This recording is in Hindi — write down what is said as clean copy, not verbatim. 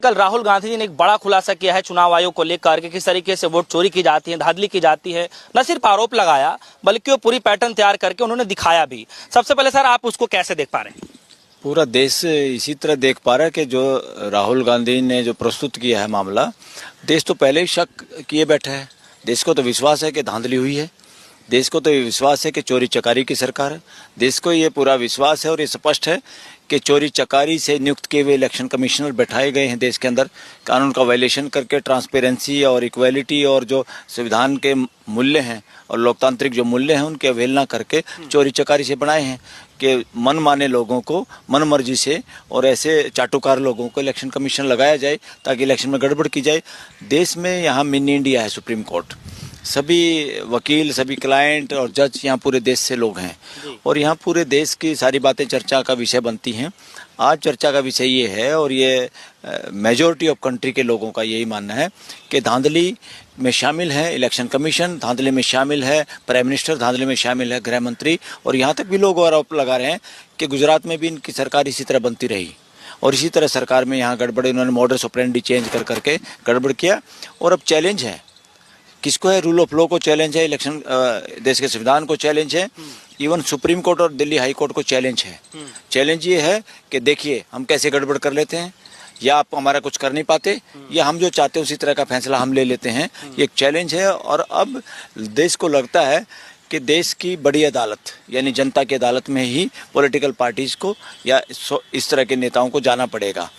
कल राहुल गांधी जी ने एक बड़ा खुलासा किया है चुनाव आयोग को लेकर के किस तरीके से वोट चोरी की जाती है, धांधली की जाती है। न सिर्फ आरोप लगाया बल्कि वो पूरी पैटर्न तैयार करके उन्होंने दिखाया भी। सबसे पहले सर, आप उसको कैसे देख पा रहे हैं? पूरा देश इसी तरह देख पा रहा है कि जो राहुल गांधी ने जो प्रस्तुत किया है मामला, देश तो पहले ही शक किए बैठा है। देश को तो विश्वास है कि धांधली हुई है, देश को तो ये विश्वास है कि चोरी चकारी की सरकार है, देश को ये पूरा विश्वास है और ये स्पष्ट है कि चोरी चकारी से नियुक्त किए हुए इलेक्शन कमिश्नर बैठाए गए हैं देश के अंदर, कानून का वायलेशन करके ट्रांसपेरेंसी और इक्वालिटी और जो संविधान के मूल्य हैं और लोकतांत्रिक जो मूल्य हैं उनकी अवहेलना करके चोरी चकारी से बनाए हैं कि मनमाने लोगों को मन मर्जी से और ऐसे चाटुकार लोगों को इलेक्शन कमीशन लगाया जाए ताकि इलेक्शन में गड़बड़ की जाए। देश में यहाँ मिनी इंडिया है सुप्रीम कोर्ट, सभी वकील, सभी क्लाइंट और जज यहाँ पूरे देश से लोग हैं और यहाँ पूरे देश की सारी बातें चर्चा का विषय बनती हैं। आज चर्चा का विषय ये है और ये मेजॉरिटी ऑफ कंट्री के लोगों का यही मानना है कि धांधली में शामिल है इलेक्शन कमीशन, धांधली में शामिल है प्राइम मिनिस्टर, धांधली में शामिल है गृह मंत्री और यहाँ तक भी लोग आरोप लगा रहे हैं कि गुजरात में भी इनकी सरकार इसी तरह बनती रही और इसी तरह सरकार में यहाँ गड़बड़, इन्होंने मॉडस ऑपरेंडी चेंज कर करके गड़बड़ किया। और अब चैलेंज है किसको है? रूल ऑफ लॉ को चैलेंज है, इलेक्शन देश के संविधान को चैलेंज है, इवन सुप्रीम कोर्ट और दिल्ली हाई कोर्ट को चैलेंज है। चैलेंज ये है कि देखिए हम कैसे गड़बड़ कर लेते हैं, या आप हमारा कुछ कर नहीं पाते, या हम जो चाहते हैं उसी तरह का फैसला हम ले लेते हैं। ये एक चैलेंज है और अब देश को लगता है कि देश की बड़ी अदालत यानी जनता की अदालत में ही पॉलिटिकल पार्टीज को या इस तरह के नेताओं को जाना पड़ेगा।